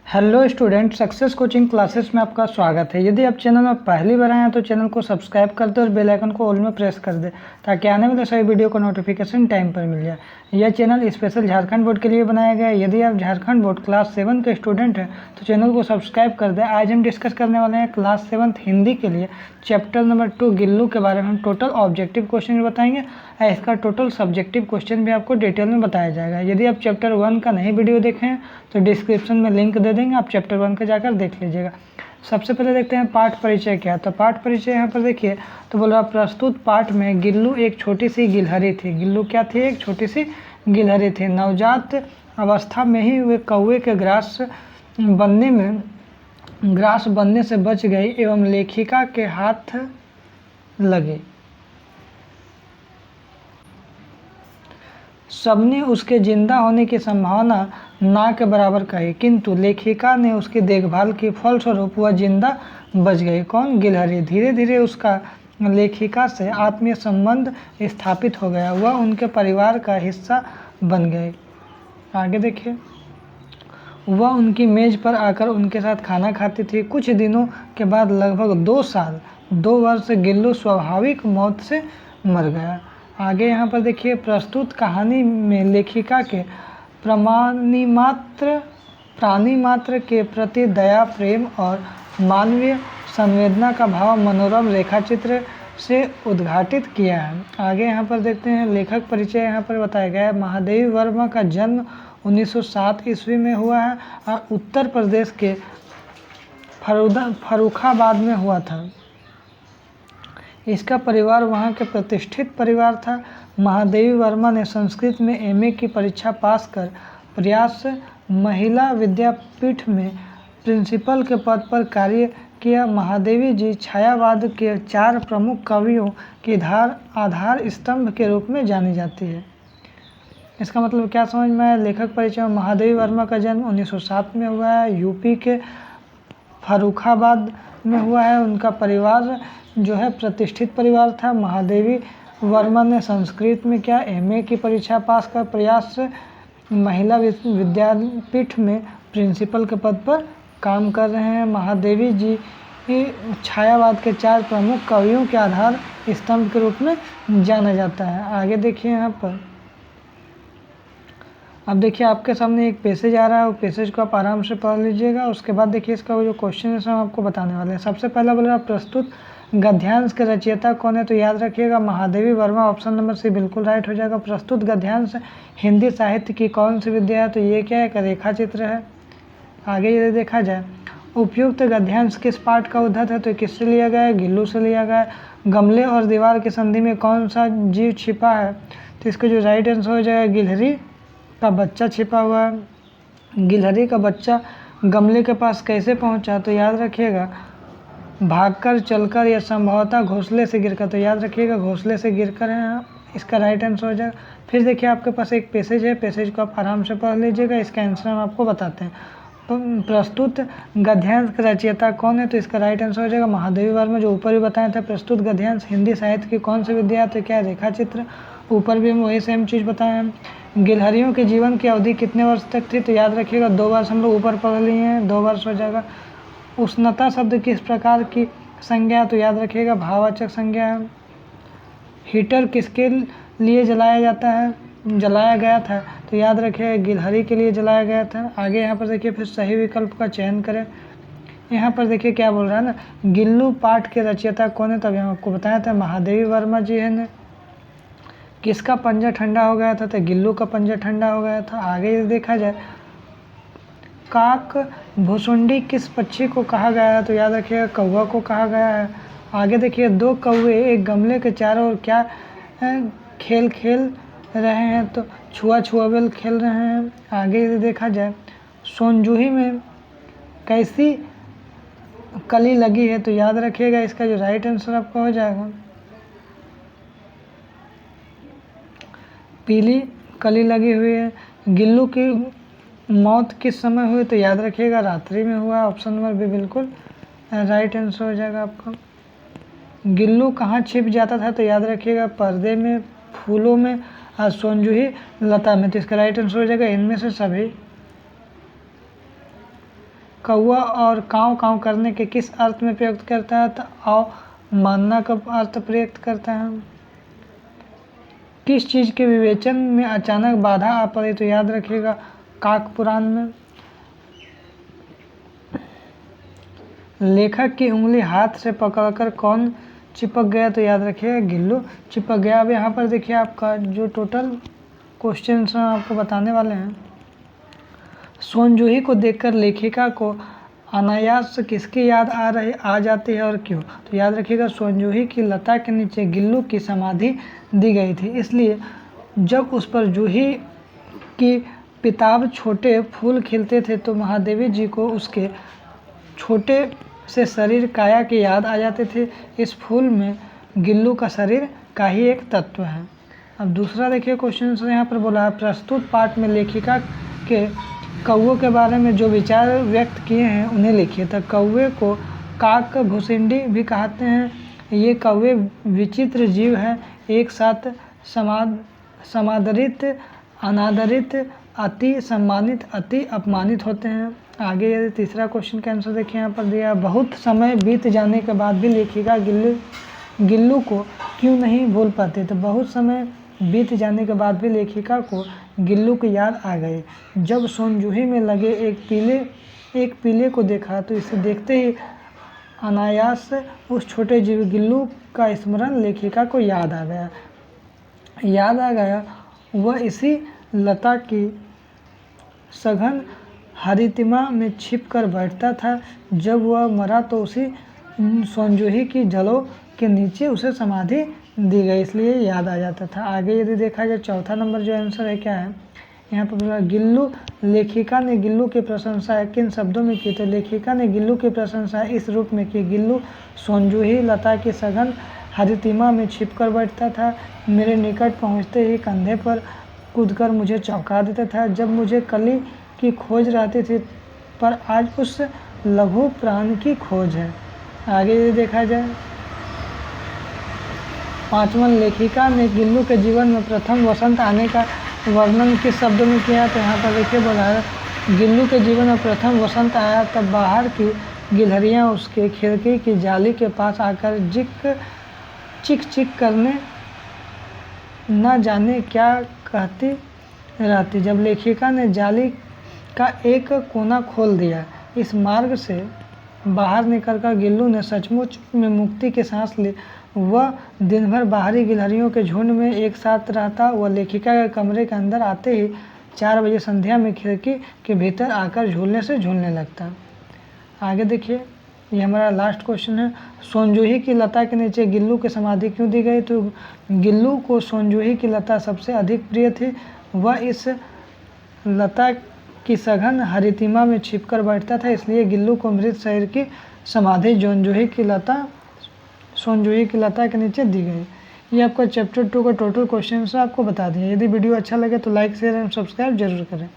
Hello student, success coaching classes में आपका स्वागत है। यदि आप चैनल में पहली बार आए हैं तो चैनल को सब्सक्राइब कर दे और बेल आइकन को ऑल में प्रेस कर दे ताकि आने वाले सभी वीडियो का नोटिफिकेशन टाइम पर मिल जाए। यह चैनल स्पेशल झारखंड बोर्ड के लिए बनाया गया है। यदि आप झारखंड बोर्ड क्लास 7 के स्टूडेंट हैं तो चैनल को सब्सक्राइब कर दें। आज हम डिस्कस करने वाले हैं क्लास 7 हिंदी के लिए चैप्टर नंबर 2 गिल्लू के बारे में। हम टोटल ऑब्जेक्टिव क्वेश्चन बताएंगे और इसका टोटल सब्जेक्टिव क्वेश्चन भी आपको डिटेल में बताया जाएगा। यदि आप चैप्टर 1 का नहीं वीडियो देखें तो डिस्क्रिप्शन में लिंक दे देंगे, आप चैप्टर 1 के जाकर देख लीजिएगा। सबसे पहले देखते हैं पाठ परिचय क्या है। तो पाठ परिचय यहाँ पर देखिए तो बोल रहा प्रस्तुत पाठ में गिल्लू एक छोटी सी गिलहरी थी। गिल्लू क्या थी? एक छोटी सी गिलहरी थी। नवजात अवस्था में ही वे कौवे के ग्रास बनने से बच गई एवं लेखिका के हाथ लगे। सबने उसके जिंदा होने की संभावना ना के बराबर कही, किंतु लेखिका ने उसकी देखभाल की, फलस्वरूप वह जिंदा बच गई। कौन? गिलहरी। धीरे धीरे उसका लेखिका से आत्मीय संबंध स्थापित हो गया, वह उनके परिवार का हिस्सा बन गई। आगे देखिए, वह उनकी मेज पर आकर उनके साथ खाना खाती थी। कुछ दिनों के बाद लगभग 2 वर्ष से स्वाभाविक मौत से मर गया। आगे यहाँ पर देखिए, प्रस्तुत कहानी में लेखिका के प्राणी मात्र के प्रति दया, प्रेम और मानवीय संवेदना का भाव मनोरम रेखाचित्र से उद्घाटित किया है। आगे यहाँ पर देखते हैं लेखक परिचय यहाँ पर बताया गया है। महादेवी वर्मा का जन्म 1907 ईस्वी में हुआ है और उत्तर प्रदेश के फर्रुखाबाद में हुआ था। इसका परिवार वहाँ के प्रतिष्ठित परिवार था। महादेवी वर्मा ने संस्कृत में एमए की परीक्षा पास कर प्रयास महिला विद्यापीठ में प्रिंसिपल के पद पर कार्य किया। महादेवी जी छायावाद के 4 प्रमुख कवियों की आधार स्तंभ के रूप में जानी जाती है। इसका मतलब क्या समझ में आया? लेखक परिचय में महादेवी वर्मा का जन्म 1907 में हुआ है, यूपी के फर्रुखाबाद में हुआ है। उनका परिवार जो है प्रतिष्ठित परिवार था। महादेवी वर्मा ने संस्कृत में क्या एमए की परीक्षा पास कर प्रयास महिला विद्यापीठ में प्रिंसिपल के पद पर काम कर रहे हैं। महादेवी जी छायावाद के 4 प्रमुख कवियों के आधार स्तंभ के रूप में जाना जाता है। आगे देखिए यहाँ पर, अब देखिए आपके सामने एक पैसेज आ रहा है, वो पैसेज को आप आराम से पढ़ लीजिएगा। उसके बाद देखिए इसका जो क्वेश्चन है हम आपको बताने वाले हैं। सबसे पहला बोल रहा है प्रस्तुत गद्यांश के रचयिता कौन है? तो याद रखिएगा Mahadevi Verma, option number C बिल्कुल राइट हो जाएगा। प्रस्तुत गद्यांश हिंदी साहित्य की कौन सी विद्या है? तो ये क्या है? एक रेखा चित्र है। आगे यदि देखा जाए, उपयुक्त गद्यांश किस पाठ का उद्धत है? तो किससे लिया गया है? गिल्लू से लिया गया है। गमले और दीवार की संधि में कौन सा जीव छिपा है? तो इसका जो राइट आंसर हो जाएगा गिलहरी का बच्चा छिपा हुआ है। गिलहरी का बच्चा गमले के पास कैसे पहुंचा? तो याद रखिएगा भागकर, चलकर या संभवतः घोंसले से गिरकर। तो याद रखिएगा घोंसले से गिरकर है, इसका राइट आंसर हो जाएगा। फिर देखिए आपके पास एक पैसेज है, पैसेज को आप आराम से पढ़ लीजिएगा। इसका आंसर हम आपको बताते हैं। प्रस्तुत गद्यांश का रचयिता कौन है? तो इसका राइट आंसर हो जाएगा महादेवी वर्मा, जो ऊपर भी बताया था। प्रस्तुत गद्यांश हिंदी साहित्य की कौन सी विद्या है? तो क्या रेखा चित्र, ऊपर भी हम वही सेम चीज़ बताए हैं। गिलहरियों के जीवन की अवधि कितने वर्ष तक थी? तो याद रखिएगा 2 वर्ष हम लोग ऊपर पढ़ लिए हैं, 2 वर्ष हो जाएगा। उष्णता शब्द किस प्रकार की संज्ञा? तो याद रखिएगा भाववाचक संज्ञा है। हीटर किसके लिए जलाया गया था? तो याद रखिएगा गिलहरी के लिए जलाया गया था। आगे यहाँ पर देखिए फिर सही विकल्प का चयन करें। यहाँ पर देखिए क्या बोल रहा है ना, गिल्लू पाठ के रचयिता कौन है? तब हम आपको बताया था महादेवी वर्मा जी है ने। किसका पंजा ठंडा हो गया था? तो गिल्लू का पंजा ठंडा हो गया था। आगे यदि देखा जाए, काक भुसुंडी किस पक्षी को कहा गया है? तो याद रखिएगा कौवा को कहा गया है। आगे देखिए 2 कौवे एक गमले के चारों ओर क्या खेल रहे हैं? तो छुआछुआवेल खेल रहे हैं। आगे यदि देखा जाए, सोनजूही में कैसी कली लगी है? तो याद रखिएगा इसका जो राइट आंसर आपका हो जाएगा पीली कली लगी हुई है। गिल्लू की मौत किस समय हुई? तो याद रखिएगा रात्रि में हुआ। ऑप्शन नंबर बी बिल्कुल राइट आंसर हो जाएगा आपका। गिल्लू कहाँ छिप जाता था? तो याद रखिएगा पर्दे में, फूलों में और सोनजूही लता में। तो इसका राइट आंसर हो जाएगा इनमें से सभी। कौवा और काँव काँव करने के किस अर्थ में प्रयुक्त करता है? तो आओ मानना का अर्थ प्रयुक्त करता है। किस चीज़ के विवेचन में अचानक बाधा आ पड़ी? तो याद रखिएगा काक पुराण में। लेखक की उंगली हाथ से पकड़कर कौन चिपक गया? तो याद रखिएगा गिल्लू चिपक गया। अब यहाँ पर देखिए आपका जो टोटल क्वेश्चन आपको बताने वाले हैं। सोनजूही को देखकर लेखिका को अनायास से किसकी याद आ जाती है और क्यों? तो याद रखिएगा सोनजूही की लता के नीचे गिल्लू की समाधि दी गई थी, इसलिए जब उस पर जूही की पिताब छोटे फूल खिलते थे तो महादेवी जी को उसके छोटे से शरीर काया की याद आ जाते थे। इस फूल में गिल्लू का शरीर का ही एक तत्व है। अब दूसरा देखिए क्वेश्चन से यहाँ पर बोला है, प्रस्तुत पाठ में लेखिका के कौवे के बारे में जो विचार व्यक्त किए हैं उन्हें लिखिए। तो कौवे को काक घुसिंडी भी कहते हैं। ये कौवे विचित्र जीव हैं, एक साथ समादरित, अनादरित, अति सम्मानित, अति अपमानित होते हैं। आगे यदि तीसरा क्वेश्चन का आंसर देखिए यहाँ पर दिया, बहुत समय बीत जाने के बाद भी लेखिका गिल्लू को क्यों नहीं भूल पाते? तो बहुत समय बीत जाने के बाद भी लेखिका को गिल्लू की याद आ गई। जब सोनजूही में लगे एक पीले को देखा तो इसे देखते ही अनायास उस छोटे जीव गिल्लू का स्मरण लेखिका को याद आ गया। वह इसी लता की सघन हरितिमा में छिपकर बैठता था। जब वह मरा तो उसी सोनजूही की जड़ों के नीचे उसे समाधि दी गई, इसलिए याद आ जाता था। आगे यदि देखा जाए चौथा नंबर जो आंसर है क्या है यहाँ पर बोला, गिल्लू लेखिका ने गिल्लू की प्रशंसा किन शब्दों में की? तो लेखिका ने गिल्लू की प्रशंसा इस रूप में की, गिल्लू सोनजूही लता की सघन हरितिमा में छिपकर बैठता था, मेरे निकट पहुँचते ही कंधे पर कूदकर मुझे चौंका देता था। जब मुझे कली की खोज रहती थी पर आज उस लघु प्राण की खोज है। आगे यदि देखा जाए पांचवा, लेखिका ने गिल्लू के जीवन में प्रथम वसंत आने का वर्णन किस शब्दों में किया? तो यहाँ पर देखिए बोला है, गिल्लू के जीवन में प्रथम वसंत आया तब बाहर की गिलहरियाँ उसके खिड़की की जाली के पास आकर चिक चिक करने न जाने क्या कहती रहती। जब लेखिका ने जाली का एक कोना खोल दिया, इस मार्ग से बाहर निकलकर गिल्लू ने सचमुच में मुक्ति की सांस ली। वह दिन भर बाहरी गिलहरियों के झुंड में एक साथ रहता। वह लेखिका के कमरे के अंदर आते ही 4 बजे संध्या में खिड़की के भीतर आकर झूलने लगता। आगे देखिए ये हमारा लास्ट क्वेश्चन है, सोनजूही की लता के नीचे गिल्लू की समाधि क्यों दी गई? तो गिल्लू को सोनजूही की लता सबसे अधिक प्रिय थी। वह इस लता की सघन हरितिमा में छिपकर बैठता था, इसलिए गिल्लू को मृत शरीर की समाधि सोनजूही की लता के नीचे दी गई। ये आपका चैप्टर 2 का टोटल क्वेश्चन आपको बता दिया। यदि वीडियो अच्छा लगे तो लाइक शेयर एंड सब्सक्राइब जरूर करें।